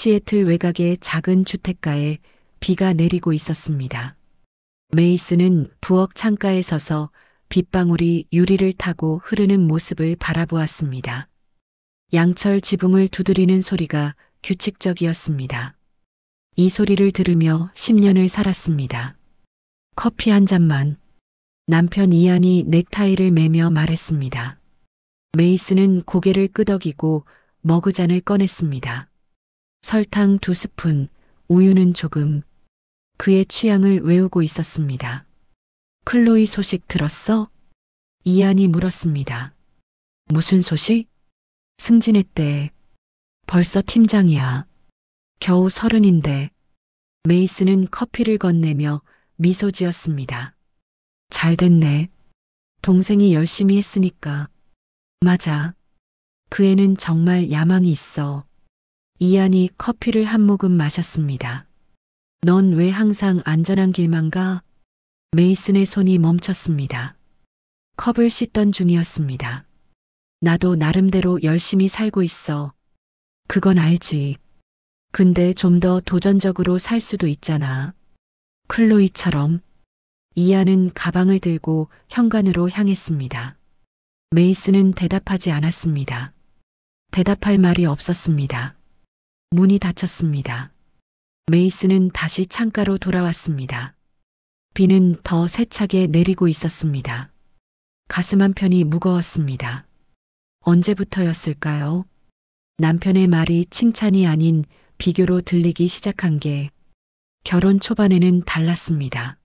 시애틀 외곽의 작은 주택가에 비가 내리고 있었습니다. 메이슨은 부엌 창가에 서서 빗방울이 유리를 타고 흐르는 모습을 바라보았습니다. 양철 지붕을 두드리는 소리가 규칙적이었습니다. 이 소리를 들으며 10년을 살았습니다. 커피 한 잔만. 남편 이안이 넥타이를 매며 말했습니다. 메이슨은 고개를 끄덕이고 머그잔을 꺼냈습니다. 설탕 2스푼, 우유는 조금. 그의 취향을 외우고 있었습니다. 클로이 소식 들었어? 이안이 물었습니다. 무슨 소식? 승진했대. 벌써 팀장이야. 겨우 30인데. 메이슨은 커피를 건네며 미소 지었습니다. 잘 됐네. 동생이 열심히 했으니까. 맞아. 그 애는 정말 야망이 있어. 이안이 커피를 한 모금 마셨습니다. 넌 왜 항상 안전한 길만 가? 메이슨의 손이 멈췄습니다. 컵을 씻던 중이었습니다. 나도 나름대로 열심히 살고 있어. 그건 알지. 근데 좀 더 도전적으로 살 수도 있잖아. 클로이처럼. 이안은 가방을 들고 현관으로 향했습니다. 메이슨은 대답하지 않았습니다. 대답할 말이 없었습니다. 문이 닫혔습니다. 메이슨은 다시 창가로 돌아왔습니다. 비는 더 세차게 내리고 있었습니다. 가슴 한편이 무거웠습니다. 언제부터였을까요? 남편의 말이 칭찬이 아닌 비교로 들리기 시작한 게 결혼 초반에는 달랐습니다.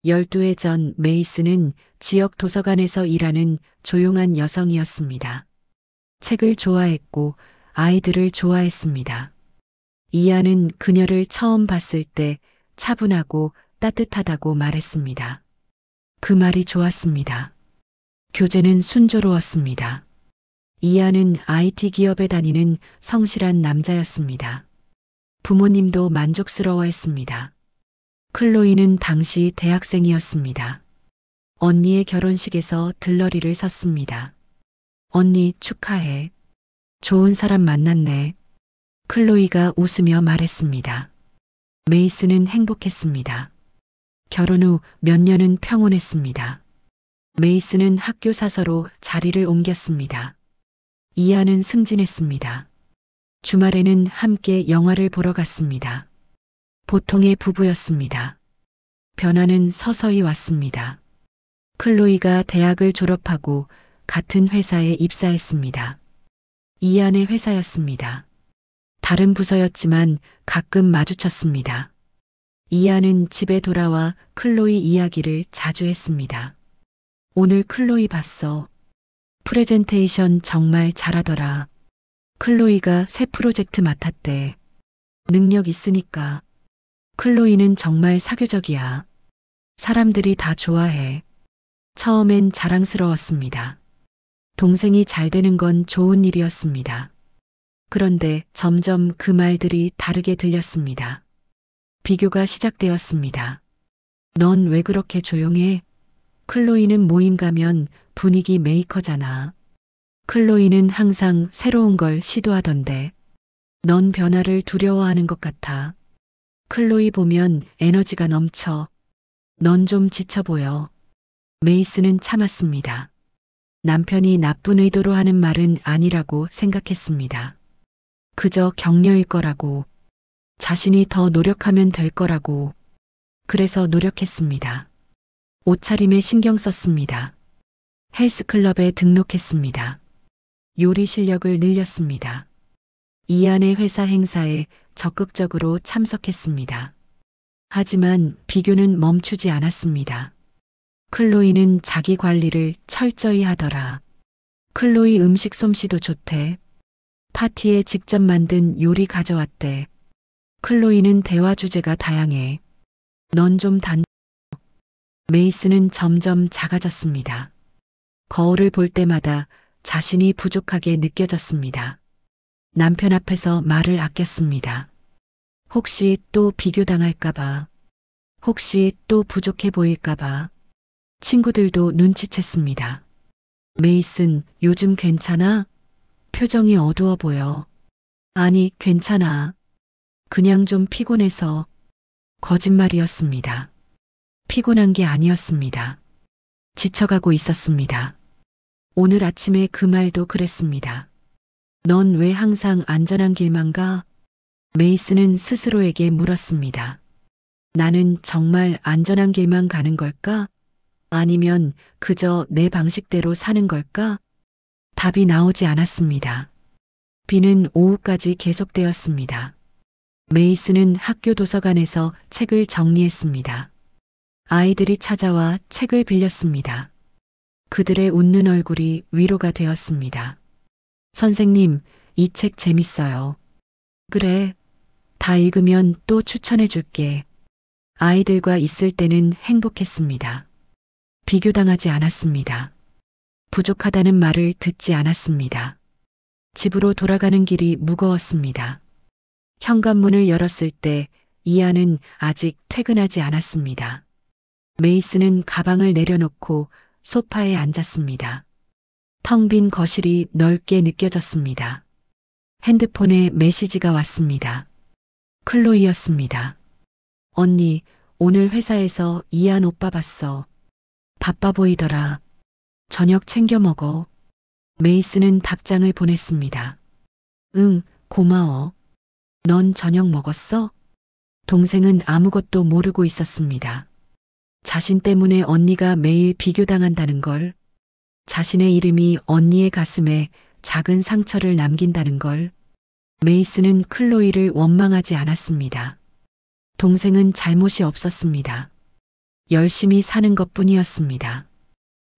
12해 전 메이슨은 지역 도서관에서 일하는 조용한 여성이었습니다. 책을 좋아했고 아이들을 좋아했습니다. 이안은 그녀를 처음 봤을 때 차분하고 따뜻하다고 말했습니다. 그 말이 좋았습니다. 교제는 순조로웠습니다. 이안은 IT 기업에 다니는 성실한 남자였습니다. 부모님도 만족스러워했습니다. 클로이는 당시 대학생이었습니다. 언니의 결혼식에서 들러리를 섰습니다. 언니 축하해. 좋은 사람 만났네. 클로이가 웃으며 말했습니다. 메이슨은 행복했습니다. 결혼 후 몇 년은 평온했습니다. 메이슨은 학교 사서로 자리를 옮겼습니다. 이안은 승진했습니다. 주말에는 함께 영화를 보러 갔습니다. 보통의 부부였습니다. 변화는 서서히 왔습니다. 클로이가 대학을 졸업하고 같은 회사에 입사했습니다. 이안의 회사였습니다. 다른 부서였지만 가끔 마주쳤습니다. 이안은 집에 돌아와 클로이 이야기를 자주 했습니다. 오늘 클로이 봤어. 프레젠테이션 정말 잘하더라. 클로이가 새 프로젝트 맡았대. 능력 있으니까. 클로이는 정말 사교적이야. 사람들이 다 좋아해. 처음엔 자랑스러웠습니다. 동생이 잘 되는 건 좋은 일이었습니다. 그런데 점점 그 말들이 다르게 들렸습니다. 비교가 시작되었습니다. 넌 왜 그렇게 조용해? 클로이는 모임 가면 분위기 메이커잖아. 클로이는 항상 새로운 걸 시도하던데. 넌 변화를 두려워하는 것 같아. 클로이 보면 에너지가 넘쳐. 넌 좀 지쳐 보여. 메이슨은 참았습니다. 남편이 나쁜 의도로 하는 말은 아니라고 생각했습니다. 그저 격려일 거라고. 자신이 더 노력하면 될 거라고. 그래서 노력했습니다. 옷차림에 신경 썼습니다. 헬스클럽에 등록했습니다. 요리 실력을 늘렸습니다. 이안의 회사 행사에 적극적으로 참석했습니다. 하지만 비교는 멈추지 않았습니다. 클로이는 자기 관리를 철저히 하더라. 클로이 음식 솜씨도 좋대. 파티에 직접 만든 요리 가져왔대. 클로이는 대화 주제가 다양해. 넌 좀 메이슨은 점점 작아졌습니다. 거울을 볼 때마다 자신이 부족하게 느껴졌습니다. 남편 앞에서 말을 아꼈습니다. 혹시 또 비교당할까봐. 혹시 또 부족해 보일까봐. 친구들도 눈치챘습니다. 메이슨, 요즘 괜찮아? 표정이 어두워 보여. 아니, 괜찮아. 그냥 좀 피곤해서. 거짓말이었습니다. 피곤한 게 아니었습니다. 지쳐가고 있었습니다. 오늘 아침에 그 말도 그랬습니다. 넌 왜 항상 안전한 길만 가? 메이슨은 스스로에게 물었습니다. 나는 정말 안전한 길만 가는 걸까? 아니면 그저 내 방식대로 사는 걸까? 답이 나오지 않았습니다. 비는 오후까지 계속되었습니다. 메이슨은 학교 도서관에서 책을 정리했습니다. 아이들이 찾아와 책을 빌렸습니다. 그들의 웃는 얼굴이 위로가 되었습니다. 선생님, 이 책 재밌어요. 그래. 다 읽으면 또 추천해 줄게. 아이들과 있을 때는 행복했습니다. 비교당하지 않았습니다. 부족하다는 말을 듣지 않았습니다. 집으로 돌아가는 길이 무거웠습니다. 현관문을 열었을 때 이안은 아직 퇴근하지 않았습니다. 메이슨은 가방을 내려놓고 소파에 앉았습니다. 텅 빈 거실이 넓게 느껴졌습니다. 핸드폰에 메시지가 왔습니다. 클로이였습니다. 언니, 오늘 회사에서 이안 오빠 봤어. 바빠 보이더라. 저녁 챙겨 먹어. 메이슨은 답장을 보냈습니다. 응, 고마워. 넌 저녁 먹었어? 동생은 아무것도 모르고 있었습니다. 자신 때문에 언니가 매일 비교당한다는 걸, 자신의 이름이 언니의 가슴에 작은 상처를 남긴다는 걸. 메이슨은 클로이를 원망하지 않았습니다. 동생은 잘못이 없었습니다. 열심히 사는 것뿐이었습니다.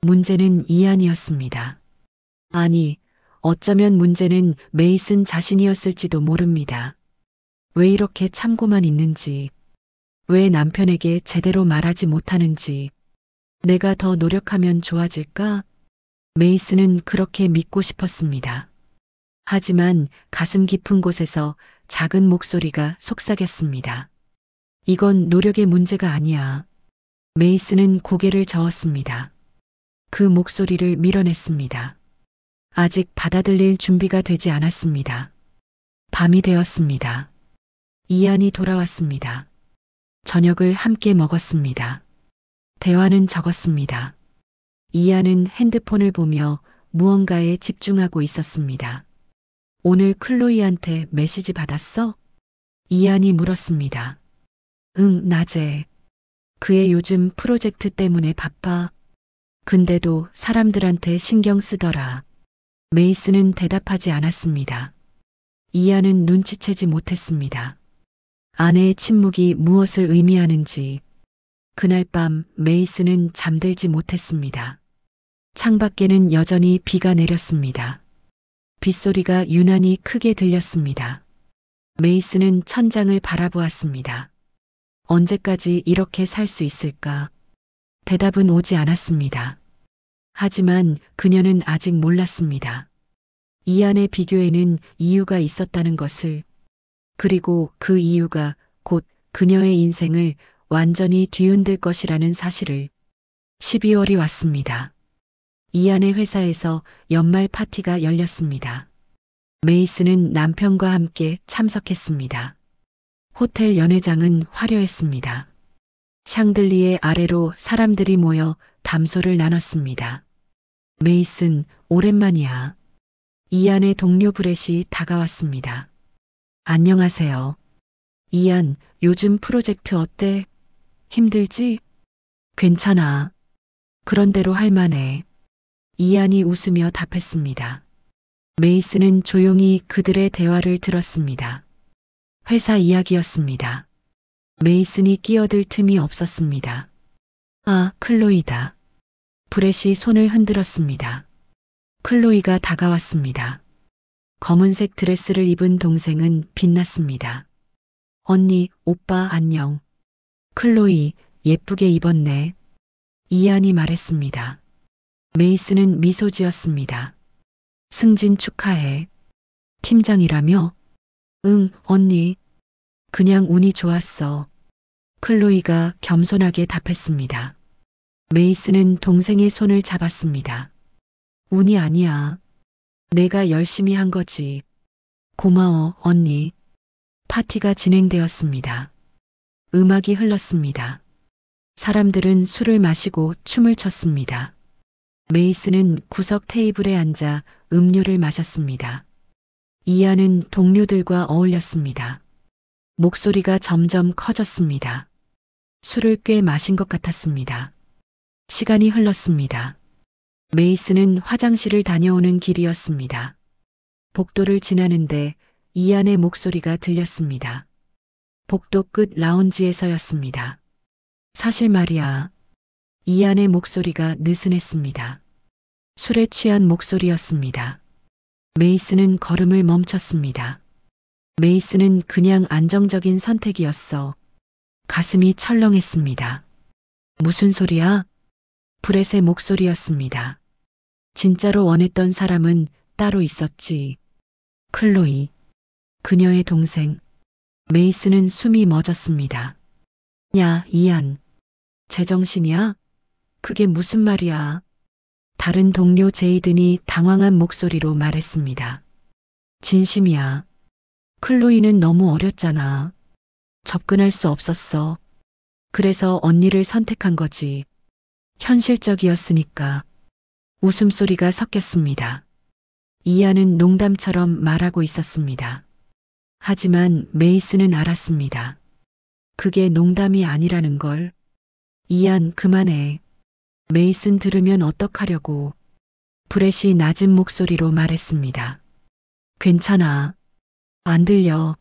문제는 이안이었습니다. 아니, 어쩌면 문제는 메이슨 자신이었을지도 모릅니다. 왜 이렇게 참고만 있는지, 왜 남편에게 제대로 말하지 못하는지, 내가 더 노력하면 좋아질까? 메이슨은 그렇게 믿고 싶었습니다. 하지만 가슴 깊은 곳에서 작은 목소리가 속삭였습니다. 이건 노력의 문제가 아니야. 메이슨은 고개를 저었습니다. 그 목소리를 밀어냈습니다. 아직 받아들일 준비가 되지 않았습니다. 밤이 되었습니다. 이안이 돌아왔습니다. 저녁을 함께 먹었습니다. 대화는 적었습니다. 이안은 핸드폰을 보며 무언가에 집중하고 있었습니다. 오늘 클로이한테 메시지 받았어? 이안이 물었습니다. 응, 낮에. 그의 요즘 프로젝트 때문에 바빠. 근데도 사람들한테 신경 쓰더라. 메이슨은 대답하지 않았습니다. 이안은 눈치채지 못했습니다. 아내의 침묵이 무엇을 의미하는지. 그날 밤 메이슨은 잠들지 못했습니다. 창밖에는 여전히 비가 내렸습니다. 빗소리가 유난히 크게 들렸습니다. 메이슨은 천장을 바라보았습니다. 언제까지 이렇게 살 수 있을까? 대답은 오지 않았습니다. 하지만 그녀는 아직 몰랐습니다. 이안의 비교에는 이유가 있었다는 것을, 그리고 그 이유가 곧 그녀의 인생을 완전히 뒤흔들 것이라는 사실을. 12월이 왔습니다. 이안의 회사에서 연말 파티가 열렸습니다. 메이슨은 남편과 함께 참석했습니다. 호텔 연회장은 화려했습니다. 샹들리에 아래로 사람들이 모여 담소를 나눴습니다. 메이슨, 오랜만이야. 이안의 동료 브렛이 다가왔습니다. 안녕하세요. 이안, 요즘 프로젝트 어때? 힘들지? 괜찮아. 그런 대로 할 만해. 이안이 웃으며 답했습니다. 메이슨은 조용히 그들의 대화를 들었습니다. 회사 이야기였습니다. 메이슨이 끼어들 틈이 없었습니다. 아, 클로이다. 브렛이 손을 흔들었습니다. 클로이가 다가왔습니다. 검은색 드레스를 입은 동생은 빛났습니다. 언니, 오빠 안녕. 클로이, 예쁘게 입었네. 이안이 말했습니다. 메이슨은 미소 지었습니다. 승진 축하해. 팀장이라며? 응, 언니. 그냥 운이 좋았어. 클로이가 겸손하게 답했습니다. 메이슨은 동생의 손을 잡았습니다. 운이 아니야. 내가 열심히 한 거지. 고마워, 언니. 파티가 진행되었습니다. 음악이 흘렀습니다. 사람들은 술을 마시고 춤을 췄습니다. 메이슨은 구석 테이블에 앉아 음료를 마셨습니다. 이안은 동료들과 어울렸습니다. 목소리가 점점 커졌습니다. 술을 꽤 마신 것 같았습니다. 시간이 흘렀습니다. 메이슨은 화장실을 다녀오는 길이었습니다. 복도를 지나는데 이안의 목소리가 들렸습니다. 복도 끝 라운지에서였습니다. 사실 말이야. 이안의 목소리가 느슨했습니다. 술에 취한 목소리였습니다. 메이슨은 걸음을 멈췄습니다. 메이슨은 그냥 안정적인 선택이었어. 가슴이 철렁했습니다. 무슨 소리야? 브렛의 목소리였습니다. 진짜로 원했던 사람은 따로 있었지. 클로이. 그녀의 동생. 메이슨은 숨이 멎었습니다. 야, 이안. 제정신이야? 그게 무슨 말이야? 다른 동료 제이든이 당황한 목소리로 말했습니다. 진심이야. 클로이는 너무 어렸잖아. 접근할 수 없었어. 그래서 언니를 선택한 거지. 현실적이었으니까. 웃음소리가 섞였습니다. 이안은 농담처럼 말하고 있었습니다. 하지만 메이슨은 알았습니다. 그게 농담이 아니라는 걸. 이안, 그만해. 메이슨 들으면 어떡하려고. 브렛이 낮은 목소리로 말했습니다. 괜찮아. 안 들려.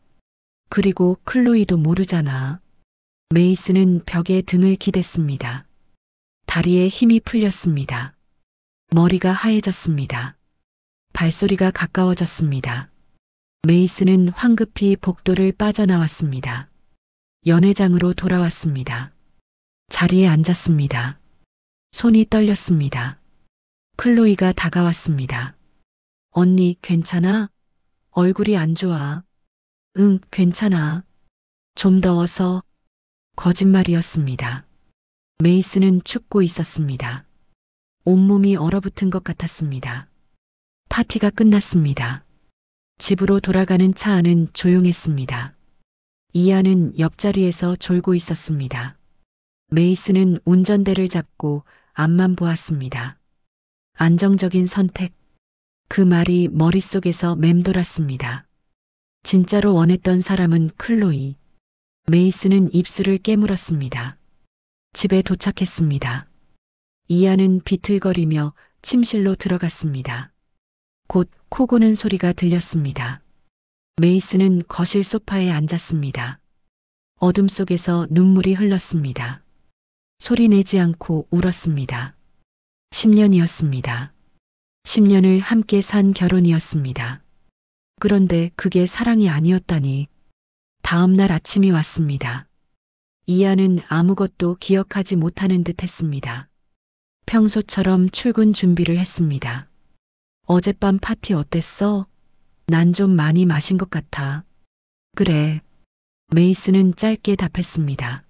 그리고 클로이도 모르잖아. 메이슨은 벽에 등을 기댔습니다. 다리에 힘이 풀렸습니다. 머리가 하얘졌습니다. 발소리가 가까워졌습니다. 메이슨은 황급히 복도를 빠져나왔습니다. 연회장으로 돌아왔습니다. 자리에 앉았습니다. 손이 떨렸습니다. 클로이가 다가왔습니다. 언니, 괜찮아? 얼굴이 안 좋아. 응, 괜찮아. 좀 더워서. 거짓말이었습니다. 메이슨은 춥고 있었습니다. 온몸이 얼어붙은 것 같았습니다. 파티가 끝났습니다. 집으로 돌아가는 차 안은 조용했습니다. 이안은 옆자리에서 졸고 있었습니다. 메이슨은 운전대를 잡고 앞만 보았습니다. 안정적인 선택. 그 말이 머릿속에서 맴돌았습니다. 진짜로 원했던 사람은 클로이. 메이슨은 입술을 깨물었습니다. 집에 도착했습니다. 이안은 비틀거리며 침실로 들어갔습니다. 곧 코 고는 소리가 들렸습니다. 메이슨은 거실 소파에 앉았습니다. 어둠 속에서 눈물이 흘렀습니다. 소리 내지 않고 울었습니다. 10년이었습니다. 10년을 함께 산 결혼이었습니다. 그런데 그게 사랑이 아니었다니. 다음 날 아침이 왔습니다. 이안은 아무것도 기억하지 못하는 듯 했습니다. 평소처럼 출근 준비를 했습니다. 어젯밤 파티 어땠어? 난 좀 많이 마신 것 같아. 그래. 메이슨은 짧게 답했습니다.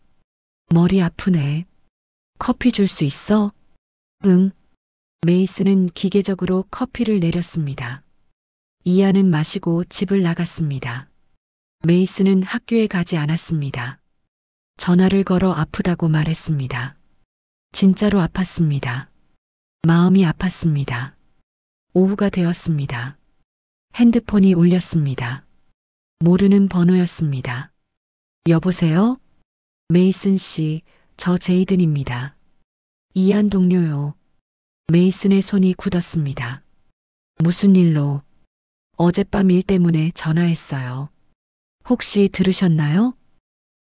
머리 아프네. 커피 줄 수 있어? 응. 메이슨은 기계적으로 커피를 내렸습니다. 이안은 마시고 집을 나갔습니다. 메이슨은 학교에 가지 않았습니다. 전화를 걸어 아프다고 말했습니다. 진짜로 아팠습니다. 마음이 아팠습니다. 오후가 되었습니다. 핸드폰이 울렸습니다. 모르는 번호였습니다. 여보세요? 메이슨 씨, 저 제이든입니다. 이안 동료요. 메이슨의 손이 굳었습니다. 무슨 일로? 어젯밤 일 때문에 전화했어요. 혹시 들으셨나요?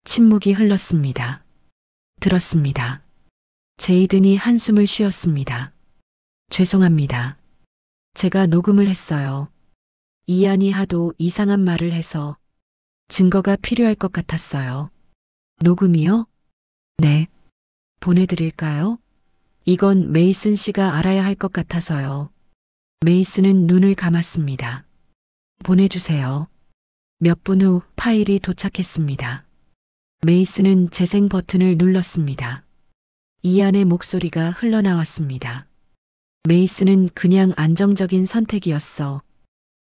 침묵이 흘렀습니다. 들었습니다. 제이든이 한숨을 쉬었습니다. 죄송합니다. 제가 녹음을 했어요. 이안이 하도 이상한 말을 해서 증거가 필요할 것 같았어요. 녹음이요? 네. 보내드릴까요? 이건 메이슨 씨가 알아야 할 것 같아서요. 메이슨은 눈을 감았습니다. 보내주세요. 몇 분 후 파일이 도착했습니다. 메이슨은 재생 버튼을 눌렀습니다. 이안의 목소리가 흘러나왔습니다. 메이슨은 그냥 안정적인 선택이었어.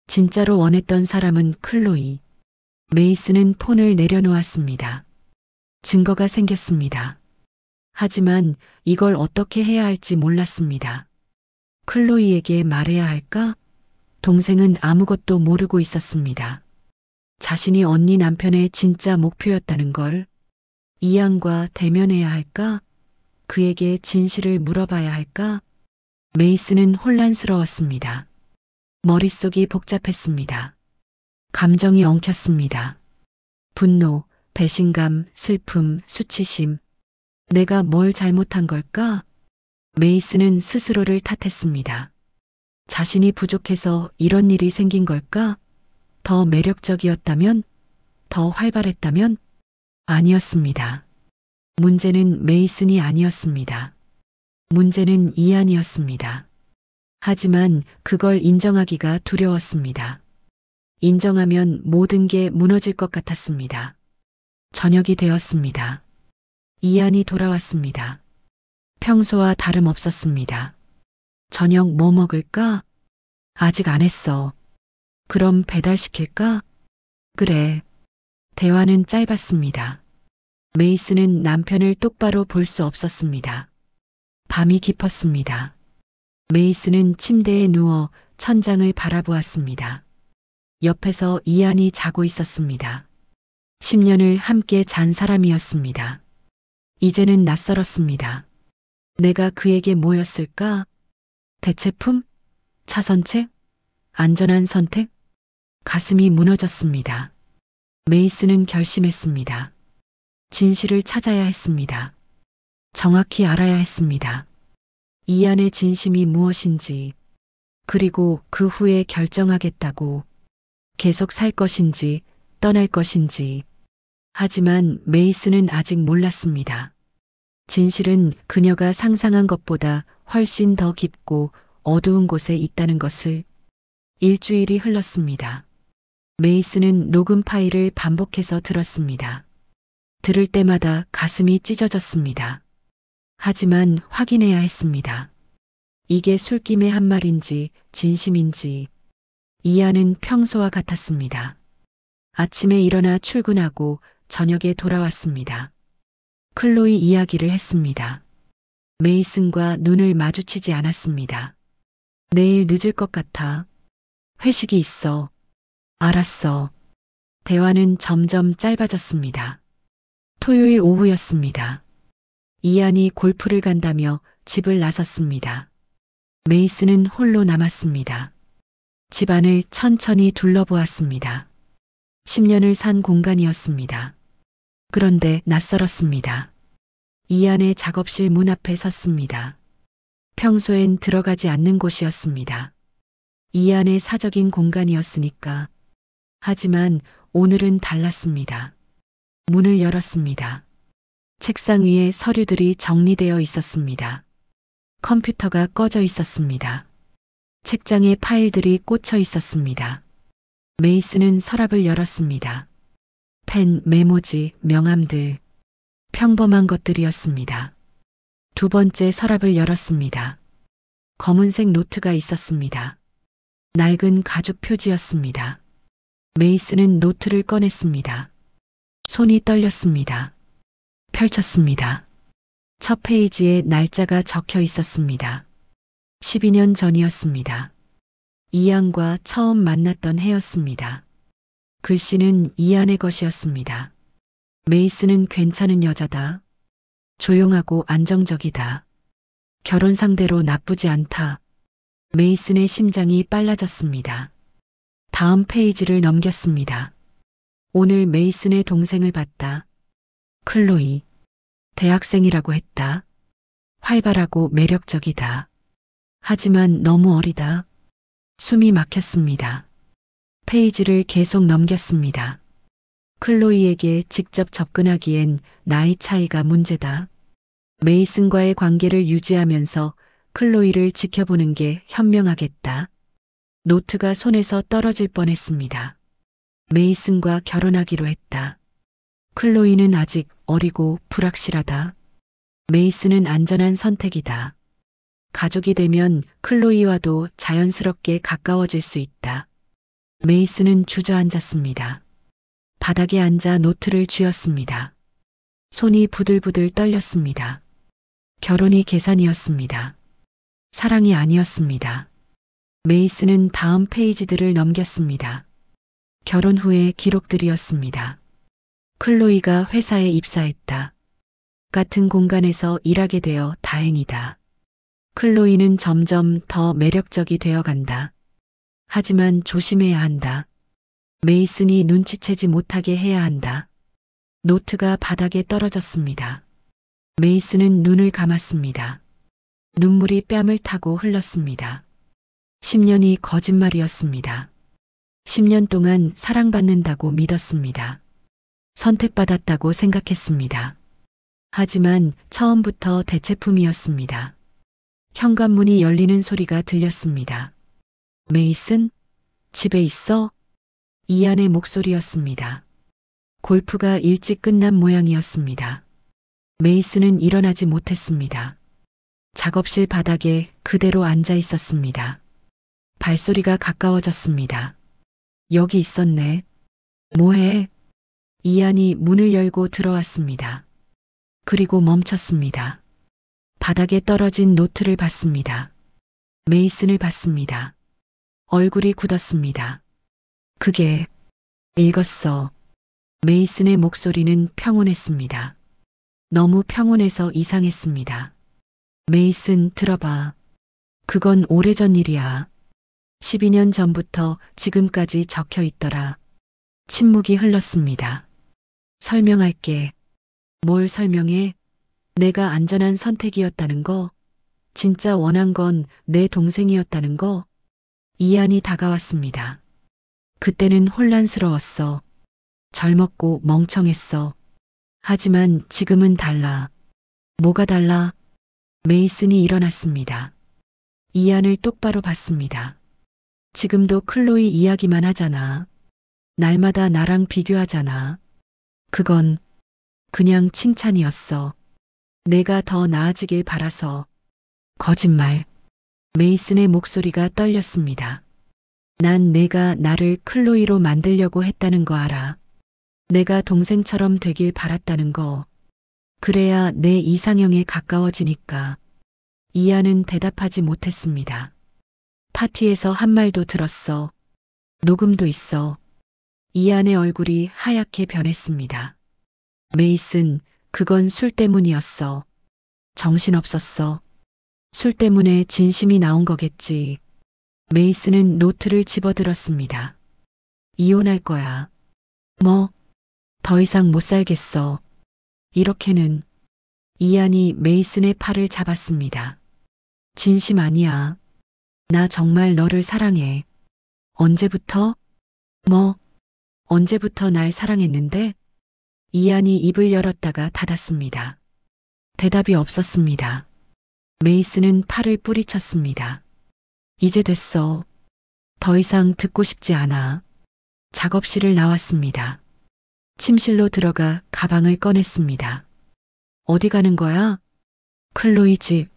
진짜로 원했던 사람은 클로이. 메이슨은 폰을 내려놓았습니다. 증거가 생겼습니다. 하지만 이걸 어떻게 해야 할지 몰랐습니다. 클로이에게 말해야 할까? 동생은 아무것도 모르고 있었습니다. 자신이 언니 남편의 진짜 목표였다는 걸. 이안과 대면해야 할까? 그에게 진실을 물어봐야 할까? 메이슨은 혼란스러웠습니다. 머릿속이 복잡했습니다. 감정이 엉켰습니다. 분노, 배신감, 슬픔, 수치심. 내가 뭘 잘못한 걸까? 메이슨은 스스로를 탓했습니다. 자신이 부족해서 이런 일이 생긴 걸까? 더 매력적이었다면? 더 활발했다면? 아니었습니다. 문제는 메이슨이 아니었습니다. 문제는 이안이었습니다. 하지만 그걸 인정하기가 두려웠습니다. 인정하면 모든 게 무너질 것 같았습니다. 저녁이 되었습니다. 이안이 돌아왔습니다. 평소와 다름없었습니다. 저녁 뭐 먹을까? 아직 안 했어. 그럼 배달시킬까? 그래. 대화는 짧았습니다. 메이슨은 남편을 똑바로 볼 수 없었습니다. 밤이 깊었습니다. 메이슨은 침대에 누워 천장을 바라보았습니다. 옆에서 이안이 자고 있었습니다. 10년을 함께 잔 사람이었습니다. 이제는 낯설었습니다. 내가 그에게 뭐였을까? 대체품? 차선책? 안전한 선택? 가슴이 무너졌습니다. 메이슨은 결심했습니다. 진실을 찾아야 했습니다. 정확히 알아야 했습니다. 이안의 진심이 무엇인지, 그리고 그 후에 결정하겠다고, 계속 살 것인지, 떠날 것인지. 하지만 메이슨은 아직 몰랐습니다. 진실은 그녀가 상상한 것보다 훨씬 더 깊고 어두운 곳에 있다는 것을. 일주일이 흘렀습니다. 메이슨은 녹음 파일을 반복해서 들었습니다. 들을 때마다 가슴이 찢어졌습니다. 하지만 확인해야 했습니다. 이게 술김의 한 말인지 진심인지. 이안은 평소와 같았습니다. 아침에 일어나 출근하고 저녁에 돌아왔습니다. 클로이 이야기를 했습니다. 메이슨과 눈을 마주치지 않았습니다. 내일 늦을 것 같아. 회식이 있어. 알았어. 대화는 점점 짧아졌습니다. 토요일 오후였습니다. 이안이 골프를 간다며 집을 나섰습니다. 메이슨은 홀로 남았습니다. 집안을 천천히 둘러보았습니다. 10년을 산 공간이었습니다. 그런데 낯설었습니다. 이안의 작업실 문 앞에 섰습니다. 평소엔 들어가지 않는 곳이었습니다. 이안의 사적인 공간이었으니까. 하지만 오늘은 달랐습니다. 문을 열었습니다. 책상 위에 서류들이 정리되어 있었습니다. 컴퓨터가 꺼져 있었습니다. 책장에 파일들이 꽂혀 있었습니다. 메이슨은 서랍을 열었습니다. 펜, 메모지, 명함들. 평범한 것들이었습니다. 두 번째 서랍을 열었습니다. 검은색 노트가 있었습니다. 낡은 가죽 표지였습니다. 메이슨은 노트를 꺼냈습니다. 손이 떨렸습니다. 펼쳤습니다. 첫 페이지에 날짜가 적혀 있었습니다. 12년 전이었습니다. 이안과 처음 만났던 해였습니다. 글씨는 이안의 것이었습니다. 메이슨은 괜찮은 여자다. 조용하고 안정적이다. 결혼 상대로 나쁘지 않다. 메이슨의 심장이 빨라졌습니다. 다음 페이지를 넘겼습니다. 오늘 메이슨의 동생을 봤다. 클로이. 대학생이라고 했다. 활발하고 매력적이다. 하지만 너무 어리다. 숨이 막혔습니다. 페이지를 계속 넘겼습니다. 클로이에게 직접 접근하기엔 나이 차이가 문제다. 메이슨과의 관계를 유지하면서 클로이를 지켜보는 게 현명하겠다. 노트가 손에서 떨어질 뻔했습니다. 메이슨과 결혼하기로 했다. 클로이는 아직 어리고 불확실하다. 메이슨은 안전한 선택이다. 가족이 되면 클로이와도 자연스럽게 가까워질 수 있다. 메이슨은 주저앉았습니다. 바닥에 앉아 노트를 쥐었습니다. 손이 부들부들 떨렸습니다. 결혼이 계산이었습니다. 사랑이 아니었습니다. 메이슨은 다음 페이지들을 넘겼습니다. 결혼 후의 기록들이었습니다. 클로이가 회사에 입사했다. 같은 공간에서 일하게 되어 다행이다. 클로이는 점점 더 매력적이 되어 간다. 하지만 조심해야 한다. 메이슨이 눈치채지 못하게 해야 한다. 노트가 바닥에 떨어졌습니다. 메이슨은 눈을 감았습니다. 눈물이 뺨을 타고 흘렀습니다. 10년이 거짓말이었습니다. 10년 동안 사랑받는다고 믿었습니다. 선택받았다고 생각했습니다. 하지만 처음부터 대체품이었습니다. 현관문이 열리는 소리가 들렸습니다. 메이슨? 집에 있어? 이안의 목소리였습니다. 골프가 일찍 끝난 모양이었습니다. 메이슨은 일어나지 못했습니다. 작업실 바닥에 그대로 앉아 있었습니다. 발소리가 가까워졌습니다. 여기 있었네. 뭐해? 이안이 문을 열고 들어왔습니다. 그리고 멈췄습니다. 바닥에 떨어진 노트를 봤습니다. 메이슨을 봤습니다. 얼굴이 굳었습니다. 그게 읽었어. 메이슨의 목소리는 평온했습니다. 너무 평온해서 이상했습니다. 메이슨, 들어봐. 그건 오래전 일이야. 12년 전부터 지금까지 적혀 있더라. 침묵이 흘렀습니다. 설명할게. 뭘 설명해? 내가 안전한 선택이었다는 거? 진짜 원한 건 내 동생이었다는 거? 이안이 다가왔습니다. 그때는 혼란스러웠어. 젊었고 멍청했어. 하지만 지금은 달라. 뭐가 달라? 메이슨이 일어났습니다. 이안을 똑바로 봤습니다. 지금도 클로이 이야기만 하잖아. 날마다 나랑 비교하잖아. 그건 그냥 칭찬이었어. 내가 더 나아지길 바라서. 거짓말. 메이슨의 목소리가 떨렸습니다. 난 내가 나를 클로이로 만들려고 했다는 거 알아. 내가 동생처럼 되길 바랐다는 거. 그래야 내 이상형에 가까워지니까. 이안은 대답하지 못했습니다. 파티에서 한 말도 들었어. 녹음도 있어. 이안의 얼굴이 하얗게 변했습니다. 메이슨, 그건 술 때문이었어. 정신없었어. 술 때문에 진심이 나온 거겠지. 메이슨은 노트를 집어들었습니다. 이혼할 거야. 뭐? 더 이상 못 살겠어. 이렇게는. 이안이 메이슨의 팔을 잡았습니다. 진심 아니야. 나 정말 너를 사랑해. 언제부터? 뭐? 언제부터 날 사랑했는데? 이안이 입을 열었다가 닫았습니다. 대답이 없었습니다. 메이슨은 팔을 뿌리쳤습니다. 이제 됐어. 더 이상 듣고 싶지 않아. 작업실을 나왔습니다. 침실로 들어가 가방을 꺼냈습니다. 어디 가는 거야? 클로이 집.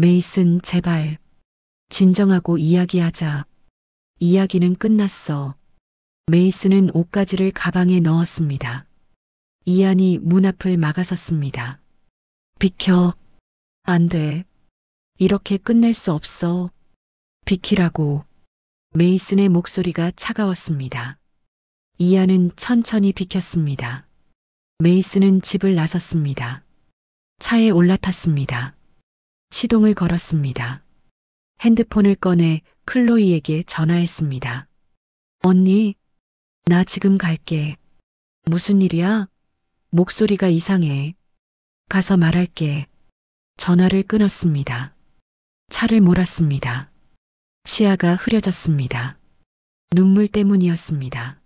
메이슨, 제발. 진정하고 이야기하자. 이야기는 끝났어. 메이슨은 옷가지를 가방에 넣었습니다. 이안이 문 앞을 막아섰습니다. 비켜. 안 돼. 이렇게 끝낼 수 없어. 비키라고. 메이슨의 목소리가 차가웠습니다. 이안은 천천히 비켰습니다. 메이슨은 집을 나섰습니다. 차에 올라탔습니다. 시동을 걸었습니다. 핸드폰을 꺼내 클로이에게 전화했습니다. 언니, 나 지금 갈게. 무슨 일이야? 목소리가 이상해. 가서 말할게. 전화를 끊었습니다. 차를 몰았습니다. 시야가 흐려졌습니다. 눈물 때문이었습니다.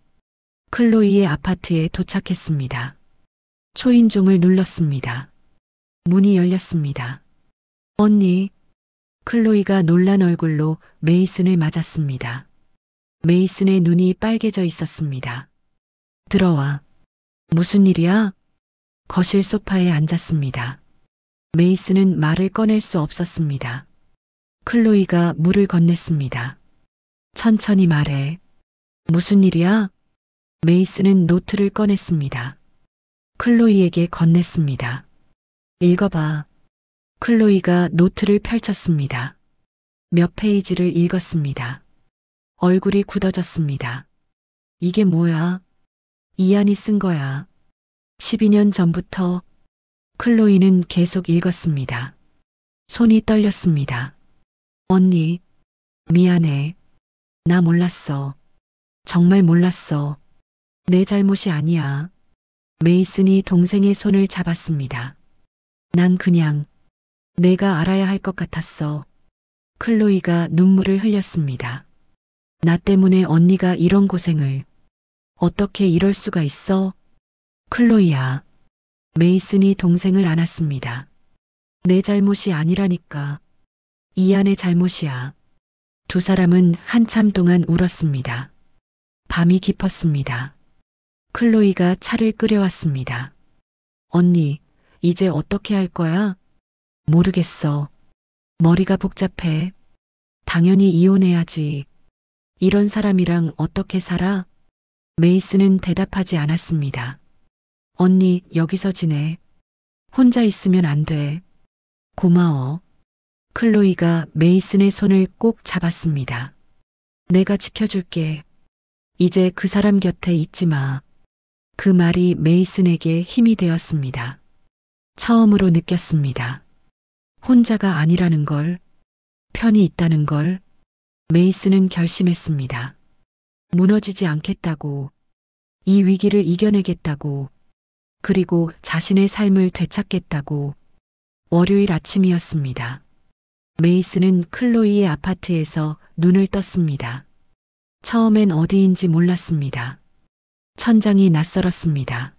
클로이의 아파트에 도착했습니다. 초인종을 눌렀습니다. 문이 열렸습니다. 언니. 클로이가 놀란 얼굴로 메이슨을 맞았습니다. 메이슨의 눈이 빨개져 있었습니다. 들어와. 무슨 일이야? 거실 소파에 앉았습니다. 메이슨은 말을 꺼낼 수 없었습니다. 클로이가 물을 건넸습니다. 천천히 말해. 무슨 일이야? 메이슨은 노트를 꺼냈습니다. 클로이에게 건넸습니다. 읽어봐. 클로이가 노트를 펼쳤습니다. 몇 페이지를 읽었습니다. 얼굴이 굳어졌습니다. 이게 뭐야? 이안이 쓴 거야. 12년 전부터. 클로이는 계속 읽었습니다. 손이 떨렸습니다. 언니, 미안해. 나 몰랐어. 정말 몰랐어. 내 잘못이 아니야. 메이슨이 동생의 손을 잡았습니다. 난 그냥 내가 알아야 할 것 같았어. 클로이가 눈물을 흘렸습니다. 나 때문에 언니가 이런 고생을. 어떻게 이럴 수가 있어? 클로이야. 메이슨이 동생을 안았습니다. 내 잘못이 아니라니까. 이안의 잘못이야. 두 사람은 한참 동안 울었습니다. 밤이 깊었습니다. 클로이가 차를 끓여왔습니다. 언니, 이제 어떻게 할 거야? 모르겠어. 머리가 복잡해. 당연히 이혼해야지. 이런 사람이랑 어떻게 살아? 메이슨은 대답하지 않았습니다. 언니, 여기서 지내. 혼자 있으면 안 돼. 고마워. 클로이가 메이슨의 손을 꼭 잡았습니다. 내가 지켜줄게. 이제 그 사람 곁에 있지 마. 그 말이 메이슨에게 힘이 되었습니다. 처음으로 느꼈습니다. 혼자가 아니라는 걸, 편히 있다는 걸. 메이슨은 결심했습니다. 무너지지 않겠다고, 이 위기를 이겨내겠다고, 그리고 자신의 삶을 되찾겠다고. 월요일 아침이었습니다. 메이슨은 클로이의 아파트에서 눈을 떴습니다. 처음엔 어디인지 몰랐습니다. 천장이 낯설었습니다.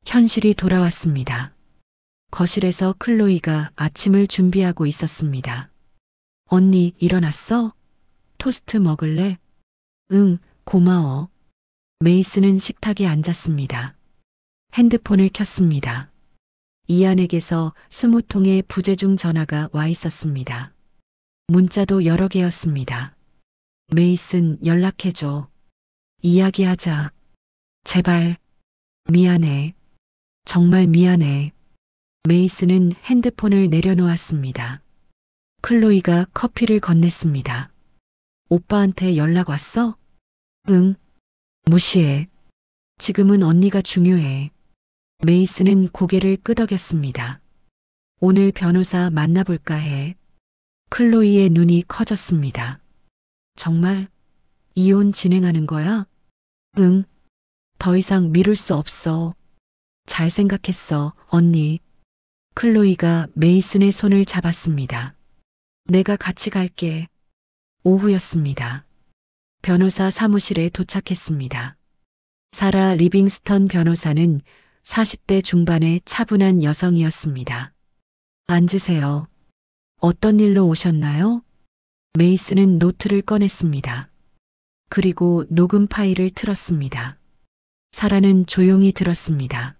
현실이 돌아왔습니다. 거실에서 클로이가 아침을 준비하고 있었습니다. 언니, 일어났어? 토스트 먹을래? 응, 고마워. 메이슨은 식탁에 앉았습니다. 핸드폰을 켰습니다. 이안에게서 20통의 부재중 전화가 와 있었습니다. 문자도 여러 개였습니다. 메이슨, 연락해줘. 이야기하자. 제발. 미안해. 정말 미안해. 메이슨은 핸드폰을 내려놓았습니다. 클로이가 커피를 건넸습니다. 오빠한테 연락 왔어? 응. 무시해. 지금은 언니가 중요해. 메이슨은 고개를 끄덕였습니다. 오늘 변호사 만나볼까 해. 클로이의 눈이 커졌습니다. 정말? 이혼 진행하는 거야? 응. 더 이상 미룰 수 없어. 잘 생각했어, 언니. 클로이가 메이슨의 손을 잡았습니다. 내가 같이 갈게. 오후였습니다. 변호사 사무실에 도착했습니다. 사라 리빙스턴 변호사는 40대 중반의 차분한 여성이었습니다. 앉으세요. 어떤 일로 오셨나요? 메이슨은 노트를 꺼냈습니다. 그리고 녹음 파일을 틀었습니다. 사라는 조용히 들었습니다.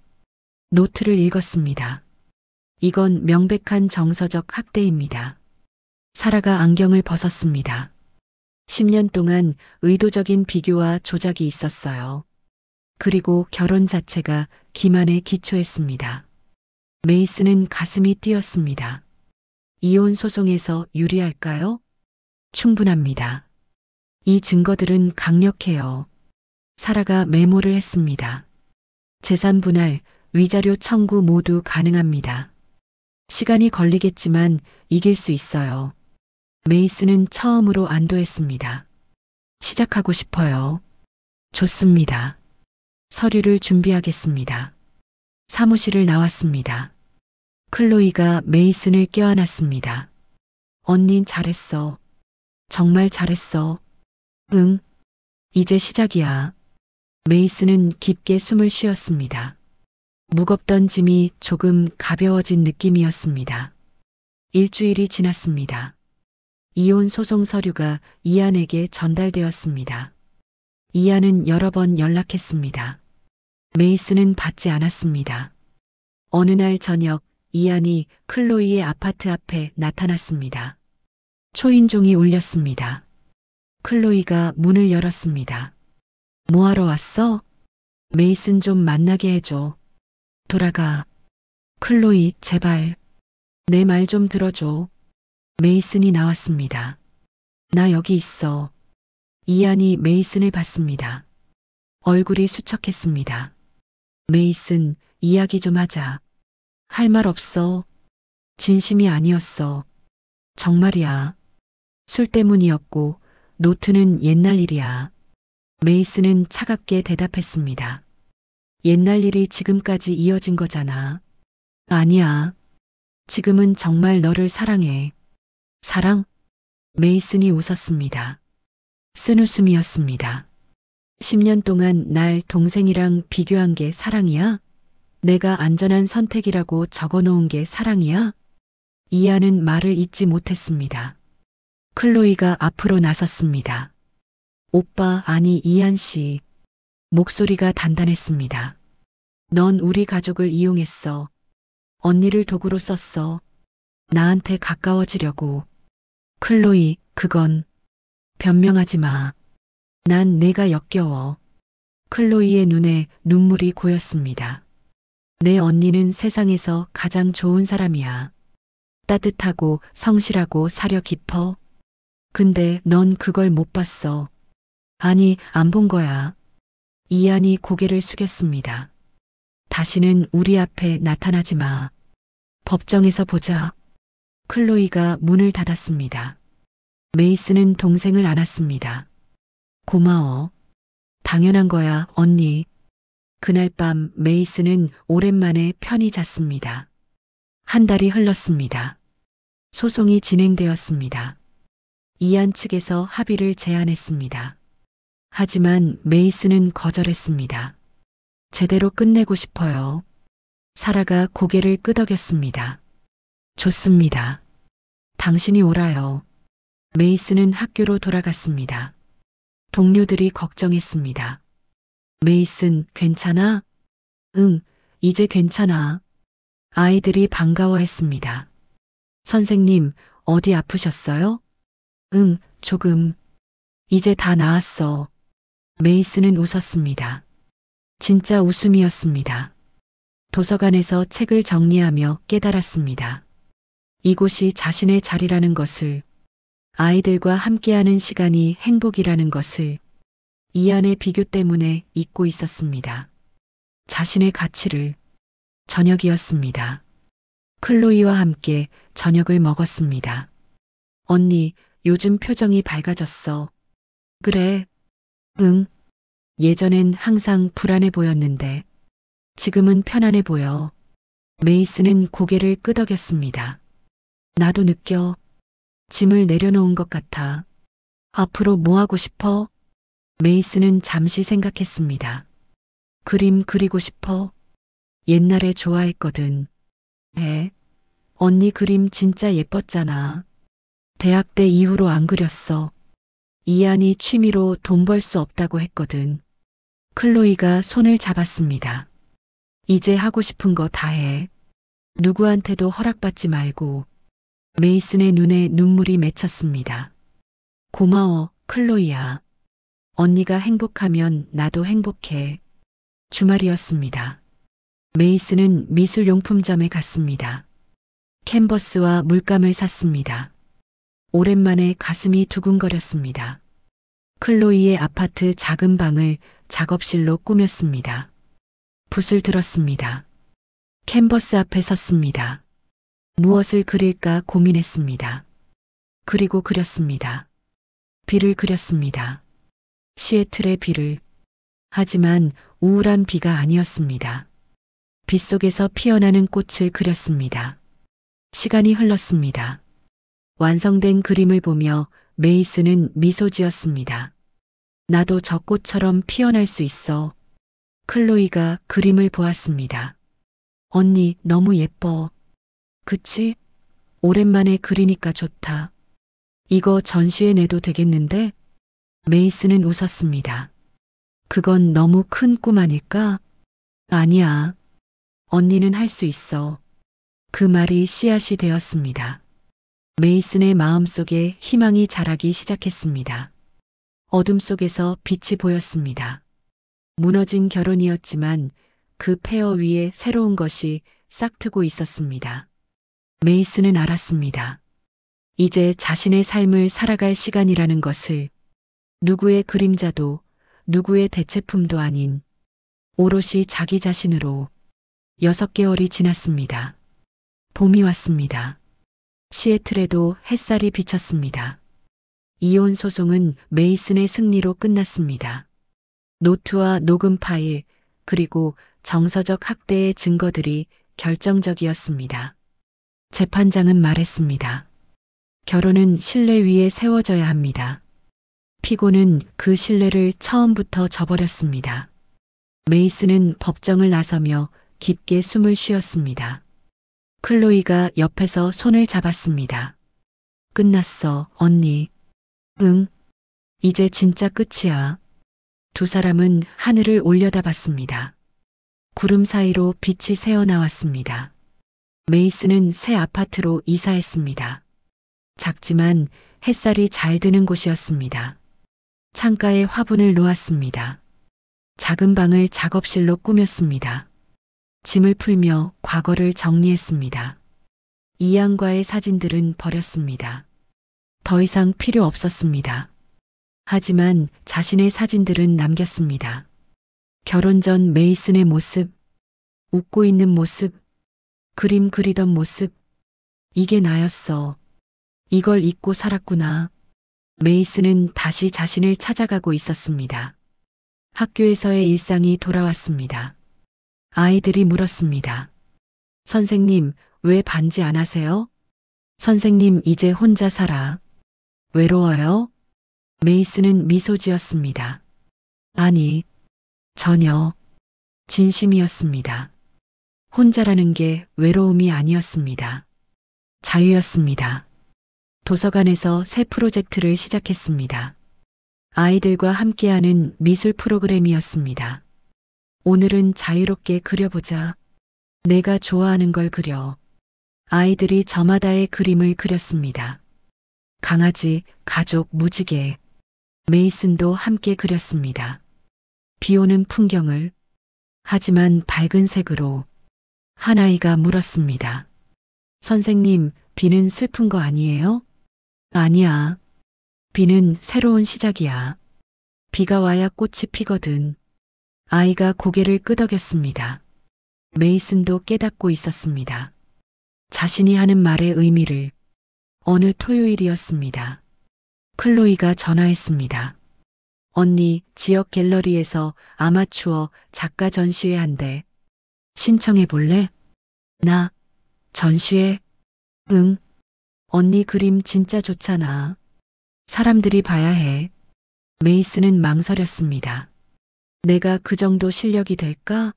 노트를 읽었습니다. 이건 명백한 정서적 학대입니다. 사라가 안경을 벗었습니다. 10년 동안 의도적인 비교와 조작이 있었어요. 그리고 결혼 자체가 기만에 기초했습니다. 메이슨은 가슴이 뛰었습니다. 이혼 소송에서 유리할까요? 충분합니다. 이 증거들은 강력해요. 사라가 메모를 했습니다. 재산 분할, 위자료 청구 모두 가능합니다. 시간이 걸리겠지만 이길 수 있어요. 메이슨은 처음으로 안도했습니다. 시작하고 싶어요. 좋습니다. 서류를 준비하겠습니다. 사무실을 나왔습니다. 클로이가 메이슨을 껴안았습니다. 언닌 잘했어. 정말 잘했어. 응. 이제 시작이야. 메이슨은 깊게 숨을 쉬었습니다. 무겁던 짐이 조금 가벼워진 느낌이었습니다. 일주일이 지났습니다. 이혼 소송 서류가 이안에게 전달되었습니다. 이안은 여러 번 연락했습니다. 메이슨은 받지 않았습니다. 어느 날 저녁 이안이 클로이의 아파트 앞에 나타났습니다. 초인종이 울렸습니다. 클로이가 문을 열었습니다. 뭐하러 왔어? 메이슨 좀 만나게 해줘. 돌아가. 클로이, 제발. 내 말 좀 들어줘. 메이슨이 나왔습니다. 나 여기 있어. 이안이 메이슨을 봤습니다. 얼굴이 수척했습니다. 메이슨, 이야기 좀 하자. 할 말 없어. 진심이 아니었어. 정말이야. 술 때문이었고 노트는 옛날 일이야. 메이슨은 차갑게 대답했습니다. 옛날 일이 지금까지 이어진 거잖아. 아니야. 지금은 정말 너를 사랑해. 사랑? 메이슨이 웃었습니다. 쓴웃음이었습니다. 10년 동안 날 동생이랑 비교한 게 사랑이야? 내가 안전한 선택이라고 적어놓은 게 사랑이야? 이안은 말을 잇지 못했습니다. 클로이가 앞으로 나섰습니다. 오빠, 아니 이안 씨. 목소리가 단단했습니다. 넌 우리 가족을 이용했어. 언니를 도구로 썼어. 나한테 가까워지려고. 클로이, 그건 변명하지 마. 난 내가 역겨워. 클로이의 눈에 눈물이 고였습니다. 내 언니는 세상에서 가장 좋은 사람이야. 따뜻하고 성실하고 사려 깊어. 근데 넌 그걸 못 봤어. 아니, 안 본 거야. 이안이 고개를 숙였습니다. 다시는 우리 앞에 나타나지 마. 법정에서 보자. 클로이가 문을 닫았습니다. 메이슨은 동생을 안았습니다. 고마워. 당연한 거야, 언니. 그날 밤 메이슨은 오랜만에 편히 잤습니다. 한 달이 흘렀습니다. 소송이 진행되었습니다. 이안 측에서 합의를 제안했습니다. 하지만 메이슨은 거절했습니다. 제대로 끝내고 싶어요. 사라가 고개를 끄덕였습니다. 좋습니다. 당신이 오라요. 메이슨은 학교로 돌아갔습니다. 동료들이 걱정했습니다. 메이슨, 괜찮아? 응, 이제 괜찮아. 아이들이 반가워했습니다. 선생님, 어디 아프셨어요? 응, 조금. 이제 다 나았어. 메이슨은 웃었습니다. 진짜 웃음이었습니다. 도서관에서 책을 정리하며 깨달았습니다. 이곳이 자신의 자리라는 것을, 아이들과 함께하는 시간이 행복이라는 것을 이안의 비교 때문에 잊고 있었습니다. 자신의 가치를. 저녁이었습니다. 클로이와 함께 저녁을 먹었습니다. 언니, 요즘 표정이 밝아졌어. 그래? 응. 예전엔 항상 불안해 보였는데 지금은 편안해 보여. 메이슨은 고개를 끄덕였습니다. 나도 느껴. 짐을 내려놓은 것 같아. 앞으로 뭐 하고 싶어? 메이슨은 잠시 생각했습니다. 그림 그리고 싶어. 옛날에 좋아했거든. 언니 그림 진짜 예뻤잖아. 대학 때 이후로 안 그렸어. 이안이 취미로 돈 벌 수 없다고 했거든. 클로이가 손을 잡았습니다. 이제 하고 싶은 거 다 해. 누구한테도 허락받지 말고. 메이슨의 눈에 눈물이 맺혔습니다. 고마워, 클로이야. 언니가 행복하면 나도 행복해. 주말이었습니다. 메이슨은 미술용품점에 갔습니다. 캔버스와 물감을 샀습니다. 오랜만에 가슴이 두근거렸습니다. 클로이의 아파트 작은 방을 작업실로 꾸몄습니다. 붓을 들었습니다. 캔버스 앞에 섰습니다. 무엇을 그릴까 고민했습니다. 그리고 그렸습니다. 비를 그렸습니다. 시애틀의 비를. 하지만 우울한 비가 아니었습니다. 빗속에서 피어나는 꽃을 그렸습니다. 시간이 흘렀습니다. 완성된 그림을 보며 메이슨은 미소 지었습니다. 나도 저 꽃처럼 피어날 수 있어. 클로이가 그림을 보았습니다. 언니, 너무 예뻐. 그치? 오랜만에 그리니까 좋다. 이거 전시회 내도 되겠는데? 메이슨은 웃었습니다. 그건 너무 큰 꿈 아닐까? 아니야. 언니는 할 수 있어. 그 말이 씨앗이 되었습니다. 메이슨의 마음속에 희망이 자라기 시작했습니다. 어둠 속에서 빛이 보였습니다. 무너진 결혼이었지만 그 폐허 위에 새로운 것이 싹트고 있었습니다. 메이슨은 알았습니다. 이제 자신의 삶을 살아갈 시간이라는 것을, 누구의 그림자도 누구의 대체품도 아닌 오롯이 자기 자신으로. 6개월이 지났습니다. 봄이 왔습니다. 시애틀에도 햇살이 비쳤습니다. 이혼 소송은 메이슨의 승리로 끝났습니다. 노트와 녹음 파일, 그리고 정서적 학대의 증거들이 결정적이었습니다. 재판장은 말했습니다. 결혼은 신뢰 위에 세워져야 합니다. 피고는 그 신뢰를 처음부터 저버렸습니다. 메이슨은 법정을 나서며 깊게 숨을 쉬었습니다. 클로이가 옆에서 손을 잡았습니다. 끝났어, 언니. 응, 이제 진짜 끝이야. 두 사람은 하늘을 올려다봤습니다. 구름 사이로 빛이 새어나왔습니다. 메이슨은 새 아파트로 이사했습니다. 작지만 햇살이 잘 드는 곳이었습니다. 창가에 화분을 놓았습니다. 작은 방을 작업실로 꾸몄습니다. 짐을 풀며 과거를 정리했습니다. 이안과의 사진들은 버렸습니다. 더 이상 필요 없었습니다. 하지만 자신의 사진들은 남겼습니다. 결혼 전 메이슨의 모습, 웃고 있는 모습, 그림 그리던 모습. 이게 나였어. 이걸 잊고 살았구나. 메이슨은 다시 자신을 찾아가고 있었습니다. 학교에서의 일상이 돌아왔습니다. 아이들이 물었습니다. 선생님, 왜 반지 안 하세요? 선생님, 이제 혼자 살아. 외로워요? 메이슨은 미소 지었습니다. 아니, 전혀. 진심이었습니다. 혼자라는 게 외로움이 아니었습니다. 자유였습니다. 도서관에서 새 프로젝트를 시작했습니다. 아이들과 함께하는 미술 프로그램이었습니다. 오늘은 자유롭게 그려보자. 내가 좋아하는 걸 그려. 아이들이 저마다의 그림을 그렸습니다. 강아지, 가족, 무지개. 메이슨도 함께 그렸습니다. 비 오는 풍경을. 하지만 밝은 색으로. 한 아이가 물었습니다. 선생님, 비는 슬픈 거 아니에요? 아니야. 비는 새로운 시작이야. 비가 와야 꽃이 피거든. 아이가 고개를 끄덕였습니다. 메이슨도 깨닫고 있었습니다. 자신이 하는 말의 의미를. 어느 토요일이었습니다. 클로이가 전화했습니다. 언니, 지역 갤러리에서 아마추어 작가 전시회 한대. 신청해 볼래? 나, 전시회? 응. 언니 그림 진짜 좋잖아. 사람들이 봐야 해. 메이슨은 망설였습니다. 내가 그 정도 실력이 될까?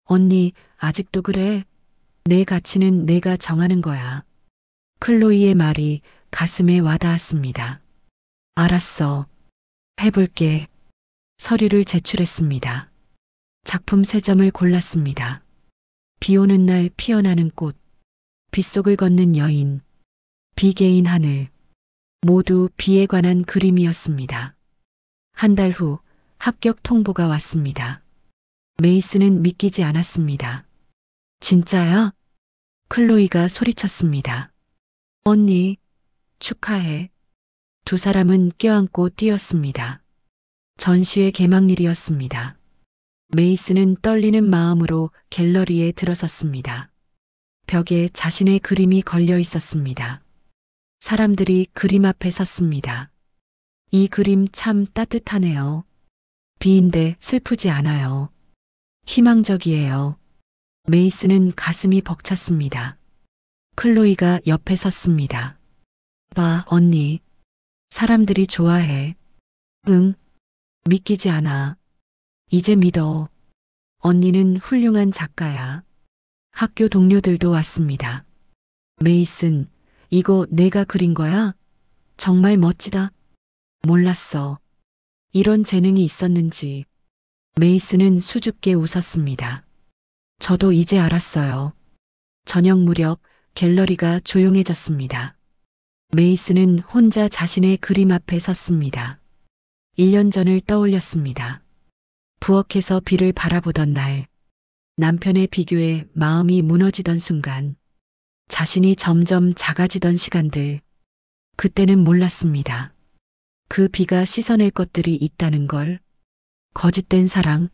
언니, 아직도 그래? 내 가치는 내가 정하는 거야. 클로이의 말이 가슴에 와닿았습니다. 알았어. 해볼게. 서류를 제출했습니다. 작품 3점을 골랐습니다. 비 오는 날 피어나는 꽃, 빗속을 걷는 여인, 비개인 하늘. 모두 비에 관한 그림이었습니다. 한 달 후 합격 통보가 왔습니다. 메이슨은 믿기지 않았습니다. 진짜야? 클로이가 소리쳤습니다. 언니, 축하해. 두 사람은 껴안고 뛰었습니다. 전시회 개막일이었습니다. 메이슨은 떨리는 마음으로 갤러리에 들어섰습니다. 벽에 자신의 그림이 걸려 있었습니다. 사람들이 그림 앞에 섰습니다. 이 그림 참 따뜻하네요. 비인데 슬프지 않아요. 희망적이에요. 메이슨은 가슴이 벅찼습니다. 클로이가 옆에 섰습니다. 봐, 언니. 사람들이 좋아해. 응, 믿기지 않아. 이제 믿어. 언니는 훌륭한 작가야. 학교 동료들도 왔습니다. 메이슨, 이거 내가 그린 거야? 정말 멋지다. 몰랐어. 이런 재능이 있었는지. 메이슨은 수줍게 웃었습니다. 저도 이제 알았어요. 저녁 무렵 갤러리가 조용해졌습니다. 메이슨은 혼자 자신의 그림 앞에 섰습니다. 1년 전을 떠올렸습니다. 부엌에서 비를 바라보던 날, 남편의 비교에 마음이 무너지던 순간, 자신이 점점 작아지던 시간들, 그때는 몰랐습니다. 그 비가 씻어낼 것들이 있다는 걸, 거짓된 사랑,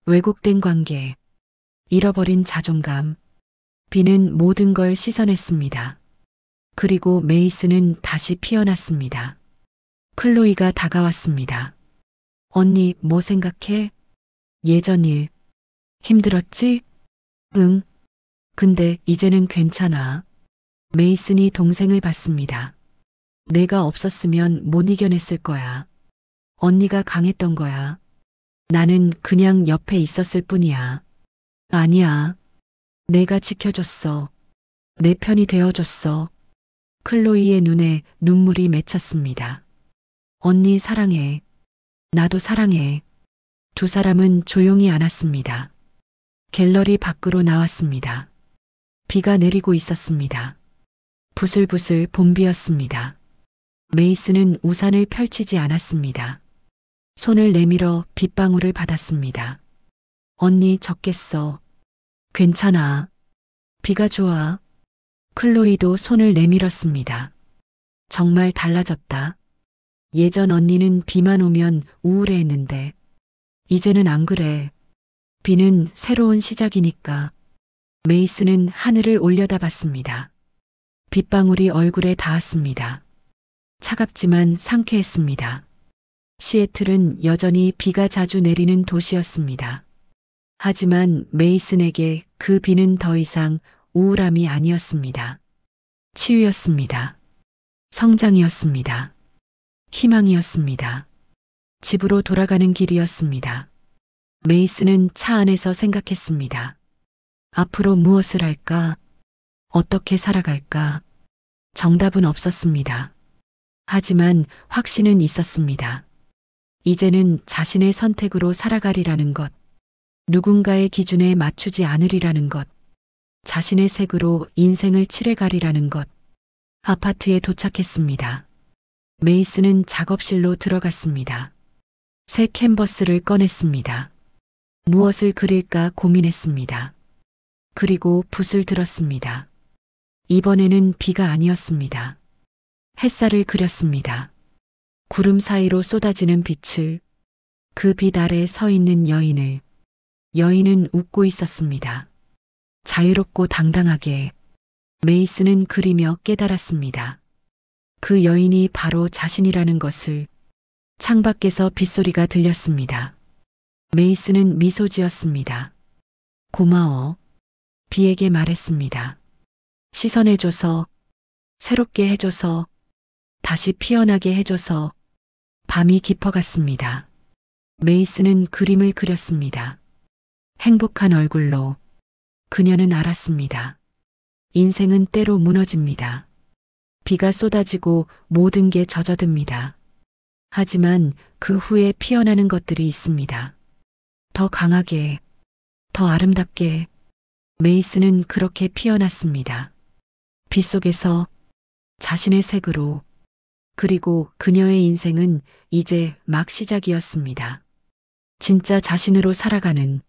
왜곡된 관계, 잃어버린 자존감, 비는 모든 걸 씻어냈습니다. 그리고 메이스는 다시 피어났습니다. 클로이가 다가왔습니다. 언니, 뭐 생각해? 예전 일, 힘들었지? 응. 근데 이제는 괜찮아. 메이슨이 동생을 봤습니다. 내가 없었으면 못 이겨냈을 거야. 언니가 강했던 거야. 나는 그냥 옆에 있었을 뿐이야. 아니야. 내가 지켜줬어. 내 편이 되어줬어. 클로이의 눈에 눈물이 맺혔습니다. 언니 사랑해. 나도 사랑해. 두 사람은 조용히 안았습니다. 갤러리 밖으로 나왔습니다. 비가 내리고 있었습니다. 부슬부슬 봄비였습니다. 메이슨은 우산을 펼치지 않았습니다. 손을 내밀어 빗방울을 받았습니다. 언니 젖겠어. 괜찮아. 비가 좋아. 클로이도 손을 내밀었습니다. 정말 달라졌다. 예전 언니는 비만 오면 우울해했는데 이제는 안 그래. 비는 새로운 시작이니까. 메이슨은 하늘을 올려다봤습니다. 빗방울이 얼굴에 닿았습니다. 차갑지만 상쾌했습니다. 시애틀은 여전히 비가 자주 내리는 도시였습니다. 하지만 메이슨에게 그 비는 더 이상 우울함이 아니었습니다. 치유였습니다. 성장이었습니다. 희망이었습니다. 집으로 돌아가는 길이었습니다. 메이슨은 차 안에서 생각했습니다. 앞으로 무엇을 할까? 어떻게 살아갈까? 정답은 없었습니다. 하지만 확신은 있었습니다. 이제는 자신의 선택으로 살아가리라는 것, 누군가의 기준에 맞추지 않으리라는 것, 자신의 색으로 인생을 칠해가리라는 것. 아파트에 도착했습니다. 메이슨은 작업실로 들어갔습니다. 새 캔버스를 꺼냈습니다. 무엇을 그릴까 고민했습니다. 그리고 붓을 들었습니다. 이번에는 비가 아니었습니다. 햇살을 그렸습니다. 구름 사이로 쏟아지는 빛을, 그 빛 아래 서 있는 여인을. 여인은 웃고 있었습니다. 자유롭고 당당하게. 메이슨은 그리며 깨달았습니다. 그 여인이 바로 자신이라는 것을. 창밖에서 빗소리가 들렸습니다. 메이슨은 미소 지었습니다. 고마워. 비에게 말했습니다. 씻어내줘서, 새롭게 해줘서, 다시 피어나게 해줘서. 밤이 깊어갔습니다. 메이슨은 그림을 그렸습니다. 행복한 얼굴로. 그녀는 알았습니다. 인생은 때로 무너집니다. 비가 쏟아지고 모든 게 젖어듭니다. 하지만 그 후에 피어나는 것들이 있습니다. 더 강하게, 더 아름답게. 메이슨은 그렇게 피어났습니다. 비 속에서 자신의 색으로. 그리고 그녀의 인생은 이제 막 시작이었습니다. 진짜 자신으로 살아가는